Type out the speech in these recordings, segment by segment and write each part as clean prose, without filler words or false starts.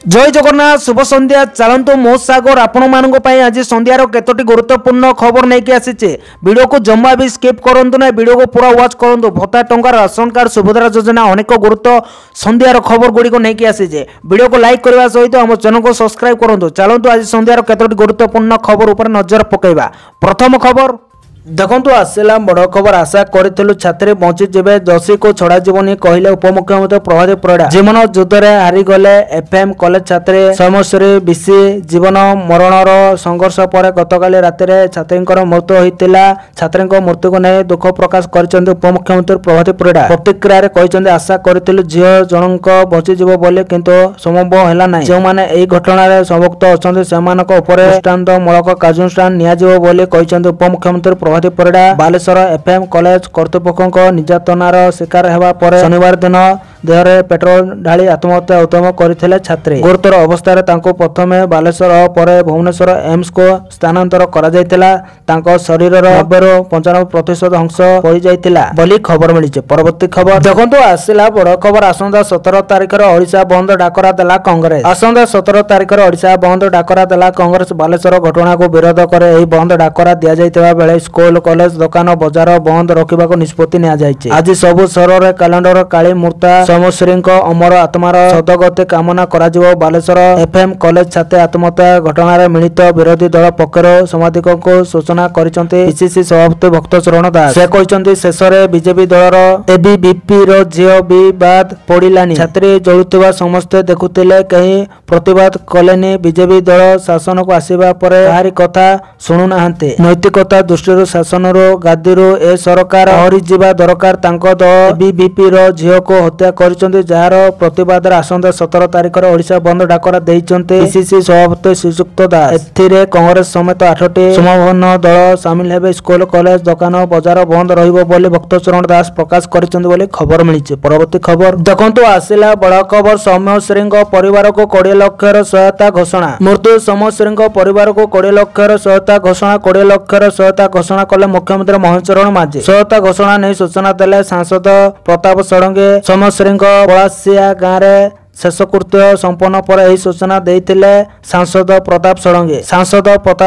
जय जगन्नाथ शुभ संध्या चलतु मो सागर आपण आज संध्यार केतोटी गुरुत्वपूर्ण खबर नहीं आसीचे वीडियो को जम्मा भी स्किप करंतु ना वीडियो को पूरा वॉच करंतु भत्ता टंका राशन कार्ड सुभद्रा योजना अनेक गुरुत्व संध्यार खबर गुड़ी को नहीं आसीचे वीडियो को लाइक करने सहित आम चैनल को सब्सक्राइब करंतु चलतु आज संध्यार केतोटी गुरुत्वपूर्ण खबर उपर नजर पकेबा। प्रथम खबर देखंतु आसला बड़ खबर आशा करूँ छात्री बंची जीवे दोषी को छड़ा जीवनी कहले उपमुख्यमंत्री प्रभात परिड़ा जीवन युद्ध में हारीगले एफएम कॉलेज छात्री समश्री बीसी जीवन मरणर संघर्ष पर गतकाली राति छात्री मृत्यु होता छात्री मृत्यु को नहीं दुख प्रकाश कर उपमुख्यमंत्री प्रभात परिड़ा प्रतिक्रिया आशा करूँ झील जनक बचीज बोली किंतु संभव है ना जो मैंने यही घटन संभुक्त अच्छा दृष्टान्तमूलक कार्यानुष्ठान नि उपमुख्यमंत्री परिड़ा बालेश्वर एफएम कॉलेज कर्तृपक्ष निर्यातनार शिकार होगा पर शनिवार दिन देहरे पेट्रोल ढाली आत्महत्या उद्यम करथिले छात्री गुरुतर अवस्था प्रथम बालेश्वर पर भुवनेश्वर एम्स को स्थानांतर करा जायतिला तांको शरीरर 90-95% अंश पड़ी जायतिला बोली खबर मिली। परवर्ती खबर देखंतु आसिला बड़ खबर आसंदा 17 तारिख रे ओडिशा बंद डाकरा देला कांग्रेस आसंदा 17 तारिख रे ओडिशा बंद डाकरा देला कांग्रेस बालेश्वर घटना को विरोध करे एही बंद डाकरा दिया जायतिबा बेले स्कूल कॉलेज दुकान बाजार बंद रखिबा को निष्पत्ति निया जायछि। आज सब शहर रे कैलेंडर काली मूर्ता समश्री अमर आत्मार सदगति कामना करा बालेश्वर एफएम कॉलेज छात्री आत्महत्या घटना मिलित विरोधी दल पक्षर साम्बादिक को सूचना करपिसीसी सभापति भक्त चरण दास से कहते शेष में बीजेपी दलर एबीवीपी झील भी बाद पड़ानी छात्री जलुवा समस्ते देखुले कहीं प्रतिवाद कलेनी बीजेपी दल शासन को आसवा पर बाहरी कथा शुणुना नैतिकता दृष्टि शासन गादी ए सरकार हरी जावा दरकार एबीवीपी झील को हत्या कर जार प्रतिवाद आसंता 17 तारिख ओडिशा बंद डाकरा पीसीसी सभापति श्रीजुक्त दास एथिरे कांग्रेस समेत 8टी समभावन दल सामिल हेबे स्कूल कॉलेज दुकान बाजार बंद रहिबो बोली भक्त चरण दास प्रकाश करिसेंति बोली खबर मिली। परवर्ती खबर देखंतु आसिला बड़ खबर समश्री परिवार को 20 लाख सहायता घोषणा मृत्यु समश्री परिवार को 20 लाख सहायता घोषणा 20 लाख सहायता घोषणा कले मुख्यमंत्री मोहन चरण माझी सहायता घोषणा नहीं सूचना देले सांसद प्रताप षडंगी समश्री पलासिया गाँव में शेषकृत्य संपन्न पर यही सूचना देते सांसद प्रताप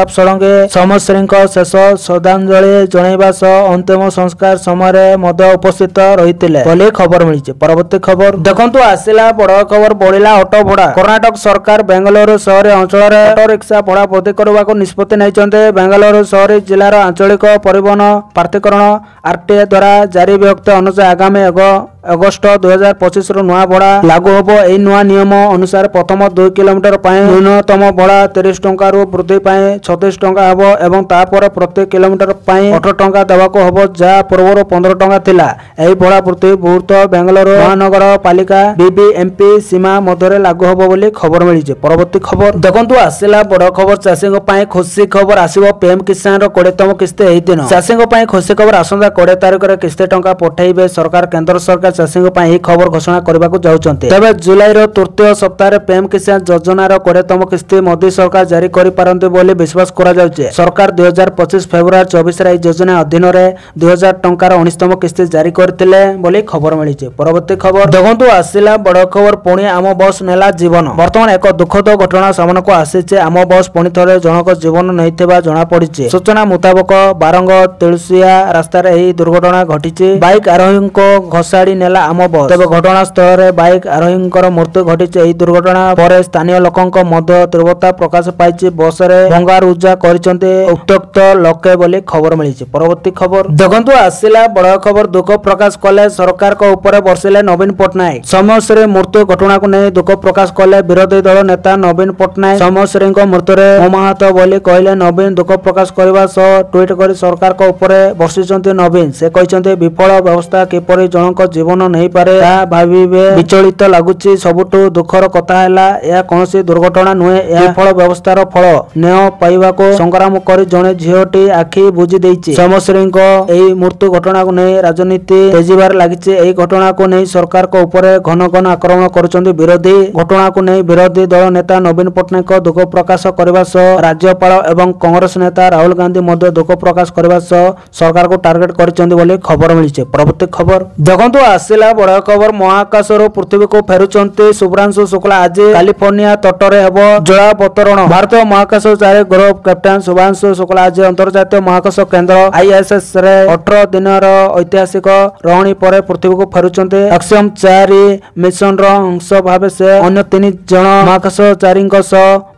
षडंगी समश्री शेष श्रद्धांजलि जनवा सह अंतिम संस्कार समय उपस्थित रही खबर मिली। परवर्ती खबर देखंतु आसिला बड़ खबर बढ़िला ऑटो भड़ा कर्नाटक सरकार बेंगलुरु शहरी अंचल ऑटो रिक्शा भड़ा वृद्धि करने को निष्पत्ति नहीं बेंगलुरु शहरी जिलार आंचलिक परिवहन प्राधिकरण आरटीए द्वारा जारी विज्ञप्ति अनुसार आगामी अगस्ट 2025 नुआ भड़ा लागू होबो। एई नुआ नियम अनुसार प्रथम 2 किलोमीटर न्यूनतम भड़ा 30 टंका वृद्धि 36 टंका हबो एवं तापर प्रति किलोमीटर 8 टंका देवाको हबो जहाँ पूर्व 15 टंका थिला। एई भड़ा वृद्धि बहुत बेंगलुरु महानगर पालिका बीबीएमपी सीमा मध्य लागू होबो बोली खबर मिली। परवर्ती खबर देखंतु आसिला बड़ खबर चाषी पई खुशी खबर आसीबो पीएम किसान 20तम किस्ती एही दिन चाषी पई खुशी खबर आसंता 20 तारिख रे किस्ती टंका पठाइबे सरकार केंद्र सरकार चाषी खबर घोषणा करने को जाउछन्ते। तबे जुलाई तृतीय सप्ताह पीएम किसान योजनार 20तम किस्ती मोदी सरकार जारी करिपारन्ते बोली विश्वास करा जाउछे। सरकार 2025 फेब्रुआरी 24 रे योजना अधीन रे 2000 टंकार 19तम किस्ती जारी करथिले बोली खबर मिली। परवर्ती खबर देखंतु आसिला बड़ खबर पुणी आम बस नेला जीवन वर्तमान एक दुखद घटना सामना को आसीचे आम बस पुणी थरे जनक जीवन नैथिबा जणा पड़िचे। सूचना मुताबक बारंग तेलुसिया रास्ता रे एही दुर्घटना घटिचे बाइक आरोही को घसाड़ी नेला आम बस तेज घटनास्थल में बाइक आरोही मृत्यु घटी दुर्घटना पर स्थानीय लोकों मध्य तीव्रता प्रकाश पाई बस रे भंगारुजा उत्त्यक्त लोके बोली खबर मिली। परवर्ती खबर देखंतु आसिला बड़ खबर दुख प्रकाश कले सरकार को ऊपर बर्षिले नवीन पट्टनायक समश्री मृत्यु घटना को नहीं दुख प्रकाश कले विरोधी दल नेता नवीन पट्टनायक समश्री मृत्यु ममाहत बोली कहले नवीन दुख प्रकाश करने सह ट्वीट कर सरकार को ऊपर बर्षिंट नवीन से कहते विफल व्यवस्था किपर जनक जीवन नहीं पारे भाविबे विचलित लगुच सबुठु दुखर कथा है कौन दुर्घटना नुहे विफल व्यवस्थार फल न्याय पाइबा को संग्राम कर जड़े झीटी आखि बुझी देइछि। समश्री मृत्यु घटना को नहीं राजनीति तेजीबार लगी घटना को नहीं सरकार को ऊपर घन घन आक्रमण करुछन्ति विरोधी घटना को नहीं विरोधी दल नेता नवीन पट्टनायक दुख प्रकाश करने सह राज्यपाल एवं कांग्रेस नेता राहुल गांधी मध्य दुख प्रकाश करने सह सरकार को टार्गेट कर खबर मिली। परवर्ती खबर देखंतु आसिला बड़ खबर महाकाश पृथ्वी को फेरुंट शुभ्रांशु शुक्ला आज कैलिफोर्निया तटरे हेब जलावतरण भारतीय महाकाश चारि ग्रुप कैप्टेन शुभ्रांशु शुक्ला आज अंतर्जातीय महाकाश केन्द्र ISS रे 18 दिन ऐतिहासिक रहणी पर पृथ्वी को फेरुंट एक्सियम 4 मिशन अंश भाव से अन्य 3 जन महाकाशचारी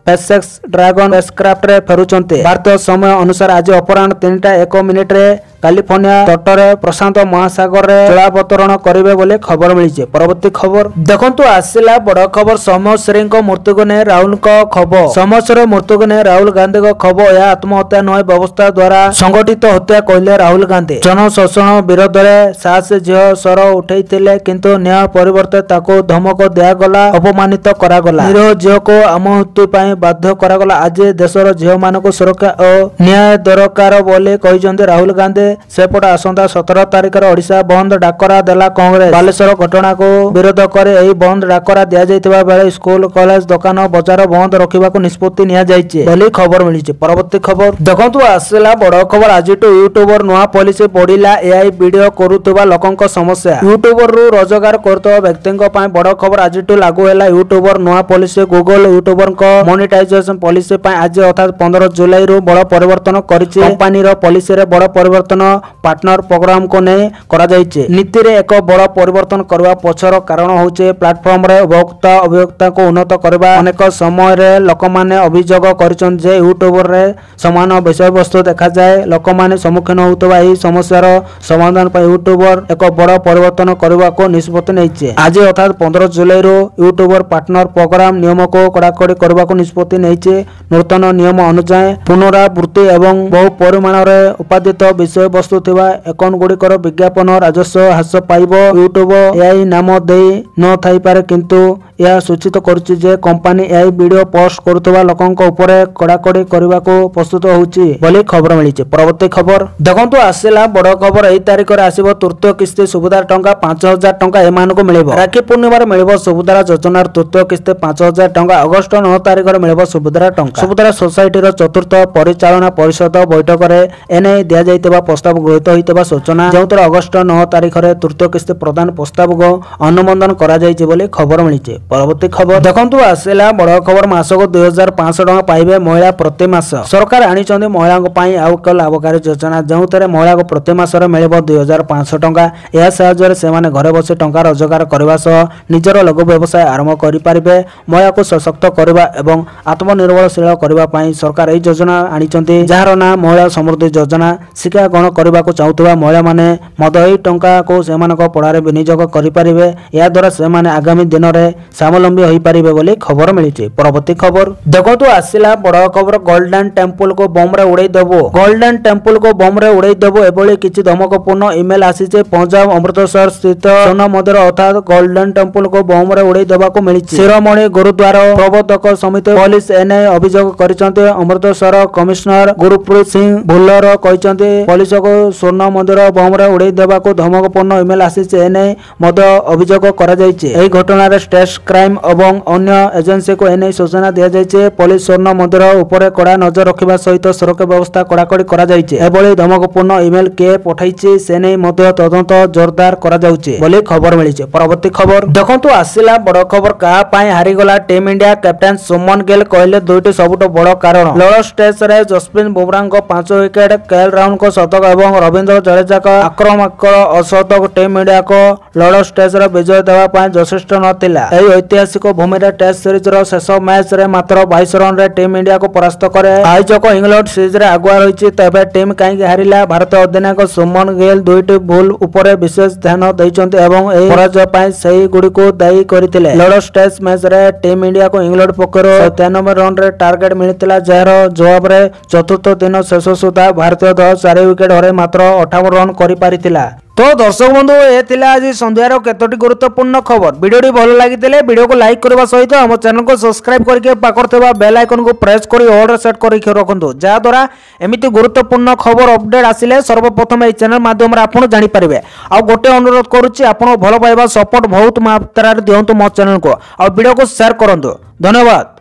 स्पेसएक्स ड्रैगन स्पेसक्राफ्ट रे फेरुंट भारतीय समय अनुसार आज अपराह्न 3:01 रे कैलिफोर्निया तटरे प्रशांत महासागर रे जलावतरण करिवे बोले खबर मिली। परवर्ती खबर देखंतु आसिला बड़ खबर समश्री मृत्यु को ने राहुल खबर समश्री मृत्यु को ने राहुल गांधी खबर यह आत्महत्या नय व्यवस्था द्वारा संगठित हत्या कहले राहुल गांधी जन शोषण विरोध में साहस झील स्वर उठे किंतु न्याय परिवर्ते ताको धमक दिगला अपमानित करागला निरीह झील को आत्महत्या ପାଇଁ बाध्य करागला। आज देशर झील मानक सुरक्षा और न्याय दरकार बोले कहते राहुल गांधी सेपट आसंता 17 तारिख ओडिशा बंद डाकरा देला कांग्रेस बालेश्वर घटना को विरोध करे एही बंद डाकरा दिया जायतिबा बेले स्कूल कॉलेज दुकान बजार बंद रखिबाको निष्पत्ति निया जायछि बोली खबर मिली। परवर्ती खबर देखंतु आसिला बड़ खबर आज यूट्यूबर नुआ पॉलिसी बढ़िला एआई वीडियो करुवा लोकंक समस्या यूट्यूबर रु रोजगार करतवा व्यक्तिंक पय बड़ खबर आज लागू हैला यूट्यूबर नुआ पॉलिसी गूगल यूट्यूबर मोनेटाइजेशन पॉलिसी पय आज अर्थात 15 जुलाई रु बड़ परिवर्तन करिछि कंपनी रो पॉलिसी रे बड़ परिवर्तन पार्टनर प्रोग्राम को नहीं करा जायछि नीति रे एक बड़ परिवर्तन करवा पछर कारण होचे प्लेटफॉर्म रे उपभोक्ता अभियोक्ता को उन्नत करवा अनेक समय रे लोक माने अभियोग करछन जे यूट्यूबर रे समान विषय वस्तु देखा जाए लोक माने सम्मुखीन होतबा एही समस्यार समाधान पर यूट्यूबर एक बड़ परिवर्तन करवा को निष्पत्ति नैछि आज अर्थात 15 जुलाई रो यूट्यूबर पार्टनर प्रोग्राम नियम को कड़ाकड़ी करवा को निष्पत्ति नैछि नूतन नियम अनुसार पुनरावृत्ति एवं बहु परिमाण रे उत्पादित विषय वस्तु थिबा अकाउंट गुड़िकर विज्ञापन राजस्व ह्रास पाइब यूट्यूब एआई नाम दे न थाई पारे किंतु यह सूचित करुछि जे कंपनी एआई वीडियो पोस्ट करुवा लोकंक ऊपर कड़ाकड़ी करने को प्रस्तुत होछि बोली खबर मिली। परवर्ती खबर देखंतु आसिला बड़ खबर एही तारिख रे आसीबो तृतीय किस्ती सुविधार टंका 5000 टंका एमान को मिलिबो राखी पूर्णिमा मिलिबो सुविधार योजनार तृतीय किस्ती 5000 टंका अगस्त 9 तारिख रे मिलिबो सुविधार टंका सुविधार सोसाइटी रो चतुर्थ परिचालना परिषद बैठक रे एने दिया जाइतबा प्रस्ताव गृहीत होइतबा सूचना जेउतर अगस्त 9 तारिख रे तृतीय किस्ती प्रदान प्रस्ताव को अनुमोदन करा जाइछि बोली खबर मिलिछि। परवर्ती खबर देखंतु आसिला बड़ खबर मासको 2500 टंका पाइबे महिला प्रति मास सरकार आनिचंदी महिलांक पई आउ एक लाभकारी योजना जेउतरे महिला को प्रति मास रे मिलिबो 2500 टंका या साहाय्य से माने घरे बसी टंका रोजगार करबा सह निजर लघु व्यवसाय आरंभ करि परिबे महिला को सशक्त करबा एवं आत्मनिर्भरशील करबा पई सरकार एही योजना आनिचंदी जहार नाम महिला समृद्धि योजना शिक्षा ग्रहण करबा को चाहूतबा महिला माने मदई टंका को सेमानक पढ़ारे विनियोग करि परिबे या द्वारा सेमाने आगामी दिन रे स्वावलंबी होई परिबे बोली खबर मिलिछि। परवर्ती खबर देखंतु आसिला बड़ खबर गोल्डन टेम्पल को बम रे उड़ाई देबो गोल्डन टेम्पल को बम रे उड़ाई देबो एबोली किछि धमकपूर्ण ईमेल आसीचे पंजाब अमृतसर स्थित सोना मंदिर अर्थात गोल्डन टेम्पल को बम रे उड़ाई देबा को मिलिछि शिरोमणि गुरुद्वार प्रबंधक समिति पुलिस एने अभियोग करिसंते अमृतसर कमिश्नर गुरुप्रीत सिंह भुल्लर कहिसंते पुलिस को स्वर्ण मंदिर बम रे उड़ाई देबा को धमकपूर्ण ईमेल आसीचे एने मध्य अभियोग करा जायछि एही घटना रे स्टेट क्राइम एवं अन्य एजेंसी को एने सूचना दिया जायछि पुलिस स्वर्ण मंदिर ऊपर कड़ा नजर रखिबा सहित सुरक्षा व्यवस्था कड़ाकड़ी करा जायछि एबोली धमकपूर्ण ईमेल के पठाइछि सेने मध्य तदंत जोरदार करा जाउछि बोली खबर मिलिछि। परवर्ती खबर देखंतु आसिला बड़ खबर का पई हारि गला टीम इंडिया कैप्टन सुमन गिल कहले दुईटी सबुठ बड़ कारण लड़ स्टेज रे जसप्रीत बुमराह को 5 विकेट केएल राहुल को शतक एवं रविंद्र जडेजा का आक्रामक अशतक टीम इंडिया को लड़ स्टेज रे विजय देवा पई यथेष्ट नथिला एही ऐतिहासिक भूमि रे टेस्ट सीरीज रो शेष मैच रे मात्र 22 रन रे टीम इंडिया को परास्त करे आयोजक इंग्लैंड सीरीज रे आगुआ रहिछि तबे टीम काई हारिला भारत अधिनायक सुमन गिल दुईटी भूल ऊपर विशेष ध्यान दैछन्ते एवं एही पराजय पई सही गुडी को दायी करथिले लड़ स्टेज मैच रे टीम इंडिया को इंग्लैंड पक्षरु 93 रन रे टार्गेट मिलितिला जहार जवाब रे चतुर्थ दिन शेष सुधा भारतीय दल 4 विकेट हरे मात्र 58 रन करि पारिथिला। तो दर्शक बंधु ये थिला आज संध्यार केतोटी गुरुत्वपूर्ण खबर वीडियो भल लगी वीडियो को लाइक करबा सहित हम चैनल को सब्सक्राइब करके पाखर थेबा बेल आइकन को प्रेस करी ऑल रे सेट करी रखंतु जा द्वारा एमिति गुरुत्वपूर्ण खबर अपडेट आसिले सर्वप्रथम ए चैनल माध्यम रे आपण जानि परिबे आ गोटे अनुरोध करूची आपण भल पाइबा सपोर्ट बहुत मात्रा रे दियंतु मो चैनल को आ वीडियो को शेयर करंतु। धन्यवाद।